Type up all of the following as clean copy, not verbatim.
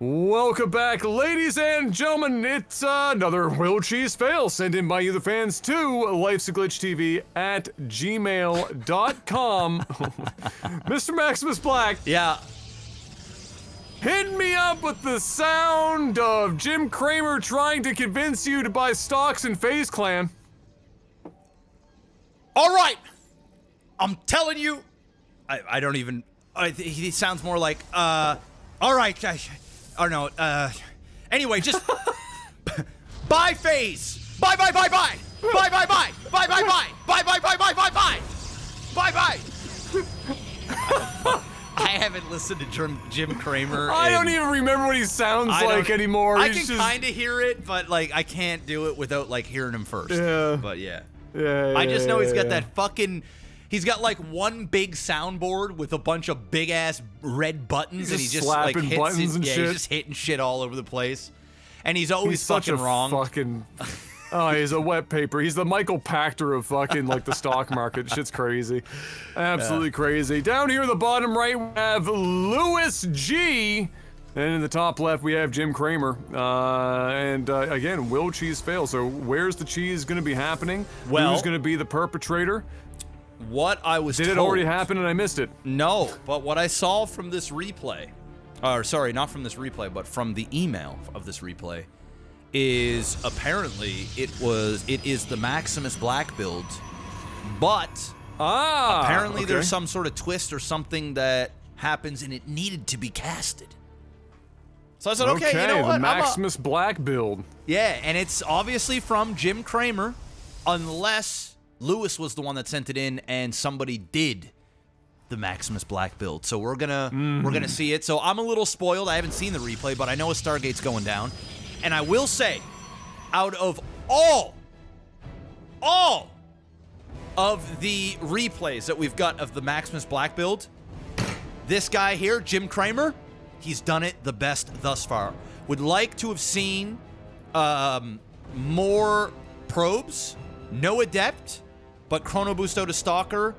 Welcome back, ladies and gentlemen. It's another Will Cheese fail sent in by you, the fans, to Lifesaglitchtv at gmail.com. Mr. Maximus Black. Yeah. Hit me up with the sound of Jim Cramer trying to convince you to buy stocks in FaZe Clan. All right. I'm telling you. I don't even. He sounds more like, all right. Anyway, just buy FaZe. Buy. Buy. I haven't listened to Jim Cramer. I don't even remember what he sounds like anymore. I can kind of hear it, but like I can't do it without like hearing him first. Yeah. But yeah. Yeah. I just know he's got that fucking. He's got like one big soundboard with a bunch of big ass red buttons, and he just like hits buttons and shit. He's just hitting shit all over the place, and he's always fucking wrong. Oh, he's a wet paper. He's the Michael Pachter of fucking like the stock market. Shit's crazy, absolutely crazy. Down here in the bottom right we have Louis G, and in the top left we have Jim Cramer. Again, will cheese fail? So where's the cheese going to be happening? Well, who's going to be the perpetrator? What I was told. Did it already happen and I missed it? No, but what I saw from this replay, or sorry, not from this replay, but from the email of this replay, is apparently it is the Maximus Black build, but apparently there's some sort of twist or something that happens and it needed to be casted. So I said, okay, you know what? The Maximus Black build. Yeah, and it's obviously from Jim Cramer, unless Lewis was the one that sent it in, and somebody did the Maximus Black build. So we're gonna see it. So I'm a little spoiled. I haven't seen the replay, but I know a Stargate's going down. And I will say, out of all of the replays that we've got of the Maximus Black build, this guy here, Jim Cramer, he's done it the best thus far. Would like to have seen more probes, no adept, but Chrono Boost out a Stalker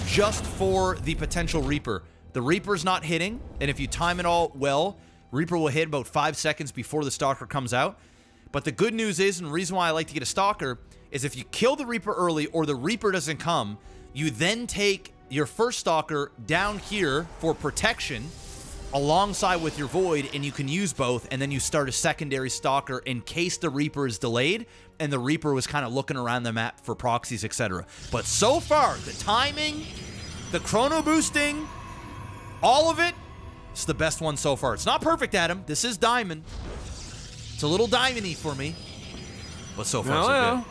just for the potential Reaper. The Reaper's not hitting, and if you time it all well, Reaper will hit about 5 seconds before the Stalker comes out. But the good news is, and the reason why I like to get a Stalker, is if you kill the Reaper early or the Reaper doesn't come, you then take your first Stalker down here for protection alongside with your Void, and you can use both, and then you start a secondary Stalker in case the Reaper is delayed and the Reaper was kind of looking around the map for proxies, etc. But so far, the timing, the chrono boosting, all of it, it's the best one so far. It's not perfect, Adam. This is diamond. It's a little diamond-y for me, but so far so good.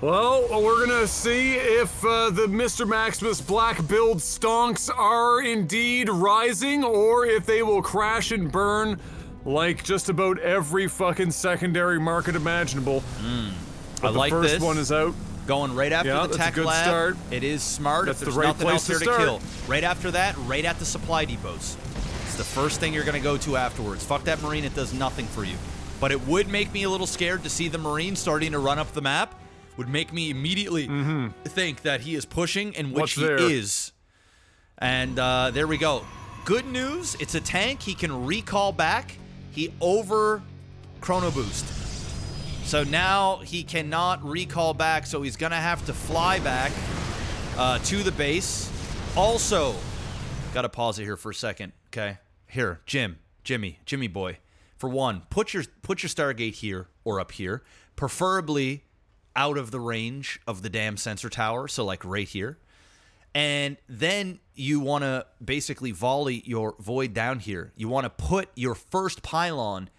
Well, we're gonna see if the Mr. Maximus Black build stonks are indeed rising, or if they will crash and burn like just about every fucking secondary market imaginable. I like this. The first one is out. Going right after the tech lab. Start. It is smart. That's if there's the right nothing else place here to to kill. Right after that, right at the supply depots. It's the first thing you're gonna go to afterwards. Fuck that Marine, it does nothing for you. But it would make me a little scared to see the Marine starting to run up the map. Would make me immediately think that he is pushing, and which he is. And there we go. Good news, it's a tank. He can recall back. He over chrono boost. So now he cannot recall back, so he's going to have to fly back to the base. Also, got to pause it here for a second, okay? Here, Jimmy boy. For one, put your Stargate here or up here, preferably out of the range of the damn sensor tower, so like right here. And then you want to basically volley your Void down here. You want to put your first pylon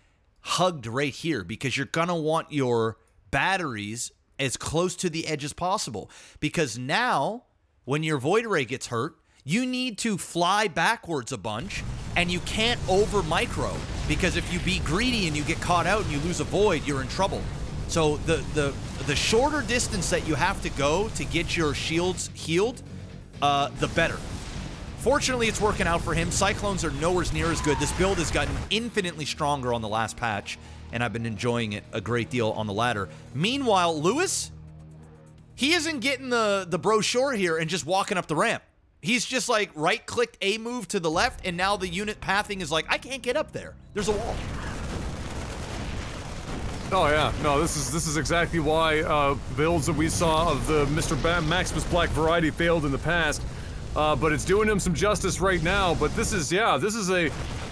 hugged right here, because you're going to want your batteries as close to the edge as possible. Because now, when your Void Ray gets hurt, you need to fly backwards a bunch, and you can't over micro, because if you be greedy and you get caught out and you lose a Void, you're in trouble. So the shorter distance that you have to go to get your shields healed, the better. Fortunately, it's working out for him. Cyclones are nowhere near as good. This build has gotten infinitely stronger on the last patch, and I've been enjoying it a great deal on the ladder. Meanwhile, Lewis, he isn't getting the brochure here and just walking up the ramp. He's just like right-clicked a move to the left, and now the unit pathing is like, I can't get up there. There's a wall. Oh yeah, no, this is exactly why builds that we saw of the Mr. Maximus Black variety failed in the past. But it's doing him some justice right now. But this is, yeah, this is an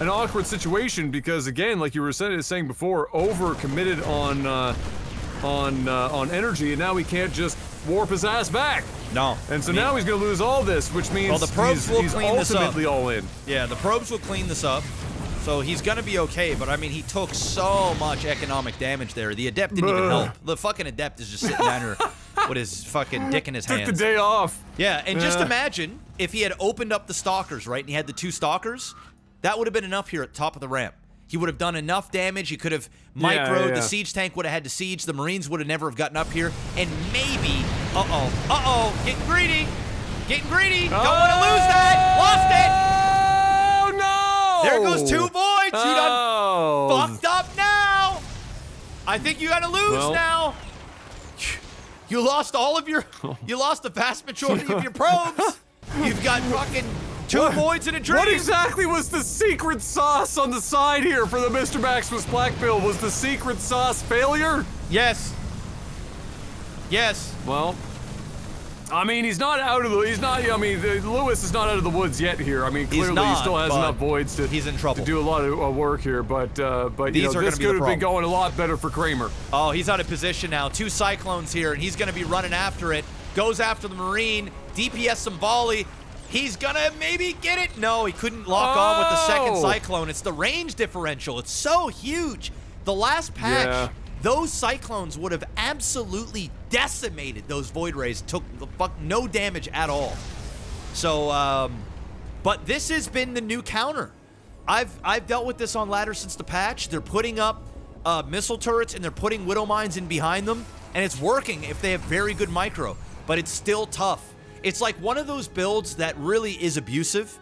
awkward situation because, again, like you were saying before, over-committed on energy, and now he can't just warp his ass back. No. And so now he's going to lose all this, which means the probes will clean this up. ultimately all in. Yeah, the probes will clean this up. So he's going to be okay, but I mean, he took so much economic damage there. The Adept didn't even help. The fucking Adept is just sitting down here with his fucking dick in his hands. Took the day off. Yeah, and just imagine if he had opened up the Stalkers, right, and he had the 2 Stalkers, that would have been enough here at the top of the ramp. He would have done enough damage. He could have microed. The siege tank would have had to siege. The Marines would have never have gotten up here. And maybe, getting greedy. Getting greedy. Don't want to lose that. Lost it. Oh, no. There goes 2 voids. You done fucked up now. I think you got to lose now. You lost all of your, you lost the vast majority of your probes. You've got fucking 2 voids and a dream. What exactly was the secret sauce on the side here for the Mr. Maximus Black build? Was the secret sauce failure? Yes. Yes. Well, I mean, he's not out of the, I mean, Lewis is not out of the woods yet here. I mean, clearly he still has enough voids to, he's in trouble. To do a lot of work here, but These you know, this could have been going a lot better for Kramer. Oh, he's out of position now. 2 Cyclones here, and he's going to be running after it. Goes after the Marine, DPS some volley. He's gonna maybe get it. No, he couldn't lock on with the second Cyclone. It's the range differential. It's so huge. The last patch, those Cyclones would have absolutely decimated those Void Rays. Took the fuck no damage at all. So, but this has been the new counter. I've dealt with this on ladder since the patch. They're putting up missile turrets and they're putting Widow Mines in behind them, and it's working if they have very good micro. But it's still tough. It's like one of those builds that really is abusive,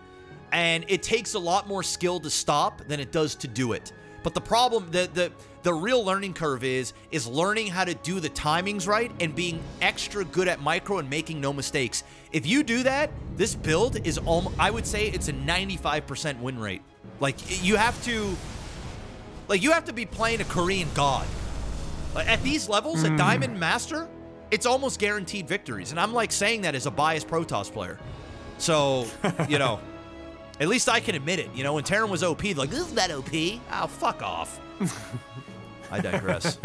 and it takes a lot more skill to stop than it does to do it. But the problem, the real learning curve is learning how to do the timings right and being extra good at micro and making no mistakes. If you do that, this build is almost, I would say it's a 95% win rate. Like you have to be playing a Korean god. Like, at these levels, at Diamond Master, it's almost guaranteed victories, and I'm like saying that as a biased Protoss player. So, you know, at least I can admit it. You know, when Terran was OP, like, this is not OP. Oh, fuck off. I digress.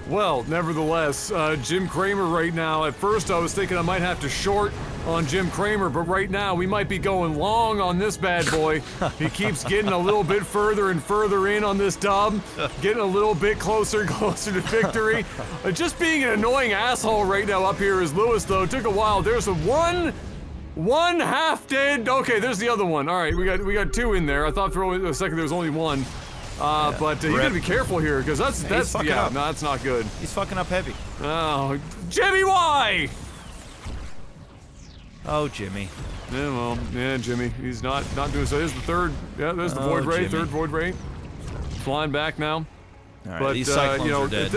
Well, nevertheless, Jim Kramer right now, at first I was thinking I might have to short on Jim Kramer, but right now we might be going long on this bad boy. He keeps getting a little bit further and further in on this dub, getting a little bit closer and closer to victory. Just being an annoying asshole right now up here is Lewis, though. It took a while. There's a one half dead. Okay, there's the other one. All right, we got 2 in there. I thought for a second there was only 1. But you gotta be careful here, because that's no, that's not good. He's fucking up heavy. Oh, Jimmy, why? Oh, Jimmy. Yeah, well, yeah, Jimmy. He's not doing so. There's the third. Yeah, there's the Void Ray. Third Void Ray. Flying back now. All right, but these Cyclones you know, are dead.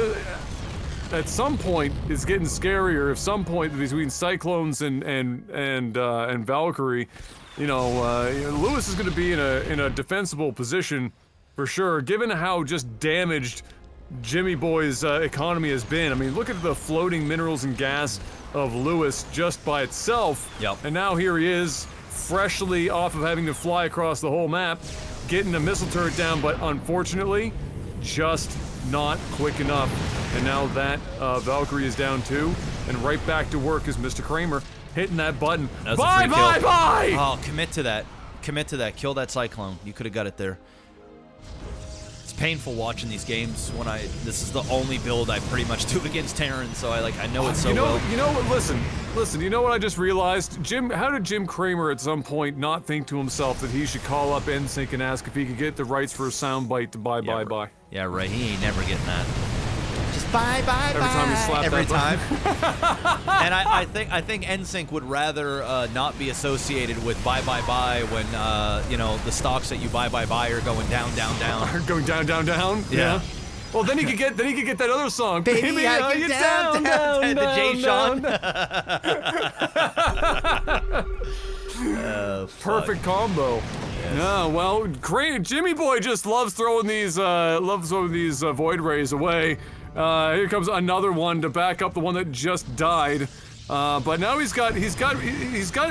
At some point, it's getting scarier. At some point, between Cyclones and Valkyrie, you know, Lewis is going to be in a defensible position. For sure, given how just damaged Jimmy Boy's economy has been. I mean, look at the floating minerals and gas of Lewis just by itself. Yep. And now here he is, freshly off of having to fly across the whole map, getting a missile turret down, but unfortunately, just not quick enough. And now that Valkyrie is down too, and right back to work is Mr. Kramer, hitting that button. Bye, bye, bye! Oh, commit to that. Commit to that. Kill that Cyclone. You could have got it there. It's painful watching these games when this is the only build I pretty much do against Terran, so I know it so well. You know what, listen, you know what I just realized? How did Jim Kramer at some point not think to himself that he should call up NSYNC and ask if he could get the rights for a soundbite to bye, bye, bye? Yeah, right, he ain't never getting that. Just bye, bye, every time he slapped every that time. And I think NSYNC would rather not be associated with bye, bye, bye when you know, the stocks that you buy are going down, down, down. Are going down, down, down? Yeah. Well, then he could get that other song. Baby, I get down, down, down, the Jay Sean. Perfect combo. Yes. Yeah, well, Jimmy Boy just loves throwing these void rays away. Here comes another one to back up the one that just died. But now he's got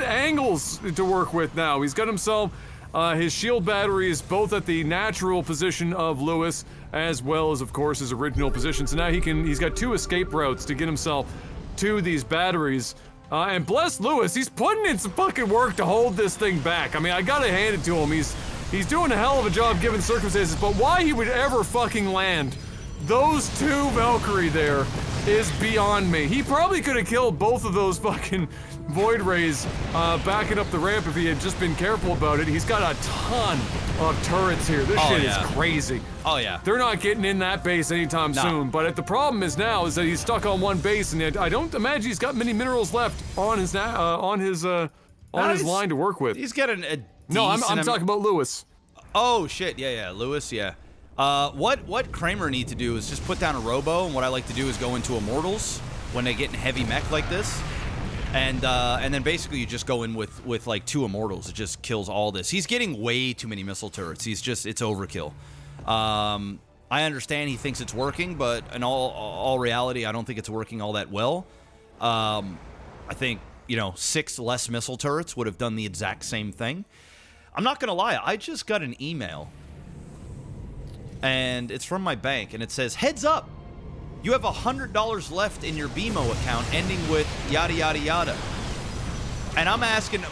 angles to work with now. He's got himself his shield batteries both at the natural position of Lewis as well as, of course, his original position. So now he's got 2 escape routes to get himself to these batteries. And bless Lewis, he's putting in some fucking work to hold this thing back. I mean, I gotta hand it to him. He's doing a hell of a job given circumstances, but why he would ever fucking land those 2 Valkyrie there is beyond me. He probably could have killed both of those fucking Void Rays backing up the ramp if he had just been careful about it. He's got a ton of turrets here. This shit is crazy. Oh yeah. They're not getting in that base anytime soon. But the problem is now is that he's stuck on one base, and I don't imagine he's got many minerals left on his line to work with. He's getting a No, I'm talking about Lewis. Oh shit, yeah, Lewis, yeah. What Kramer need to do is just put down a robo, and what I like to do is go into Immortals when they get in heavy mech like this. And then basically you just go in with like 2 Immortals. It just kills all this. He's getting way too many missile turrets. It's overkill. I understand he thinks it's working, but in all reality, I don't think it's working all that well. I think, 6 less missile turrets would have done the exact same thing. I'm not gonna lie, I just got an email, and it's from my bank, and it says, "Heads up! You have $100 left in your BMO account, ending with yada yada yada." And I'm asking,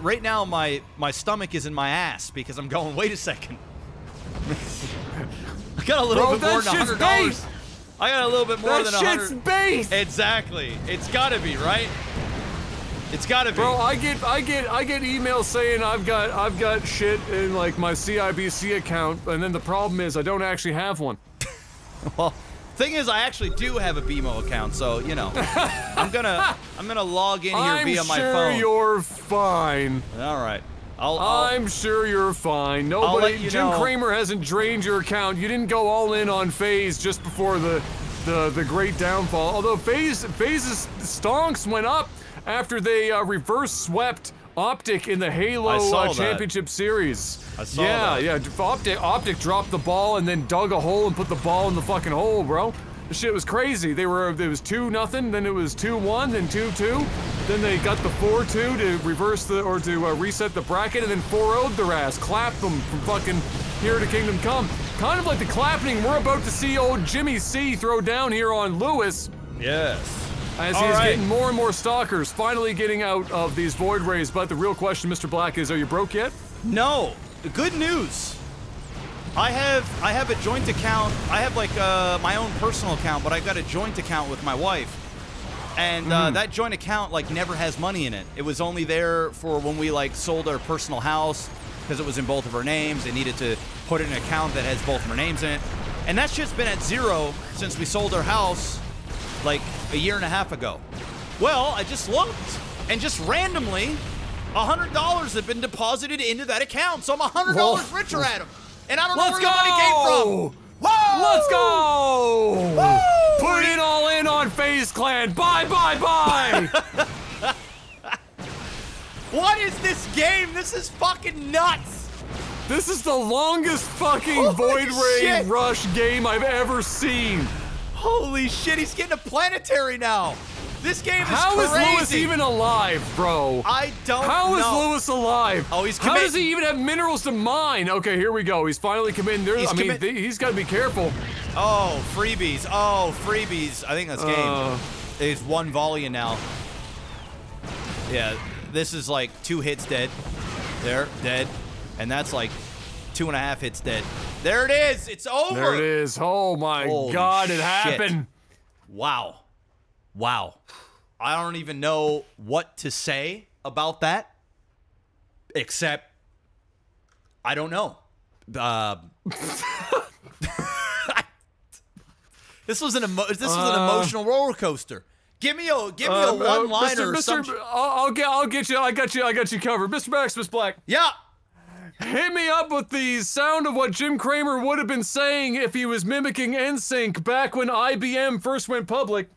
right now my stomach is in my ass because I'm going, wait a second. I got a little bit more than $100. I got a little bit more than $100. That shit's base. Exactly. It's gotta be, right? It's gotta be. Bro, I get emails saying I've got shit in like my CIBC account, and then the problem is I don't actually have one. Well, thing is, I actually do have a BMO account, so I'm gonna log in here via my phone. I'm sure you're fine. All right. I'm sure you're fine. Nobody, Jim Kramer hasn't drained your account. You didn't go all in on FaZe just before the great downfall. Although FaZe's stonks went up after they reverse swept Optic in the Halo Championship Series. I saw that. Yeah. Optic dropped the ball and then dug a hole and put the ball in the fucking hole, bro. The shit was crazy. It was 2-0, then it was 2-1, then 2-2. Then they got the 4-2 to reverse reset the bracket, and then 4-0'd their ass. Clapped them from fucking here to Kingdom Come. Kind of like the clapping we're about to see old Jimmy C throw down here on Lewis. Yes. As he's getting more and more stalkers, finally getting out of these Void Rays. But the real question, Mr. Black, is, are you broke yet? No. Good news. I have a joint account. I have like my own personal account, but I got a joint account with my wife. And that joint account like never has money in it. It was only there for when we like sold our personal house because it was in both of our names. They needed to put in an account that has both of our names in it. And that shit's been at 0 since we sold our house like a year and a half ago. Well, I just looked, and just randomly, $100 had been deposited into that account, so I'm $100 richer at him. And I don't know where the money came from. Whoa! Let's go! Woo! Put it all in on FaZe Clan. Bye, bye, bye! What is this game? This is fucking nuts! This is the longest fucking Void Ray Rush game I've ever seen. Holy shit, he's getting a planetary now. This game is crazy. How is Lewis even alive, bro? I don't know. How is Lewis alive? Oh, he's committing. How does he even have minerals to mine? Okay, here we go. He's finally committing. He's got to be careful. Oh, freebies. Oh, freebies. I think that's game. It's 1 volley now. Yeah, this is like 2 hits dead. There, dead. And that's like 2.5 hits dead. There it is. It's over. There it is. Oh my God, it happened. Wow. Wow. I don't even know what to say about that, except I don't know. This was an emotional roller coaster. Give me a one-liner or something. I'll get you. I got you covered, Mr. Maximus Black. Yeah. Hit me up with the sound of what Jim Kramer would have been saying if he was mimicking NSYNC back when IBM first went public.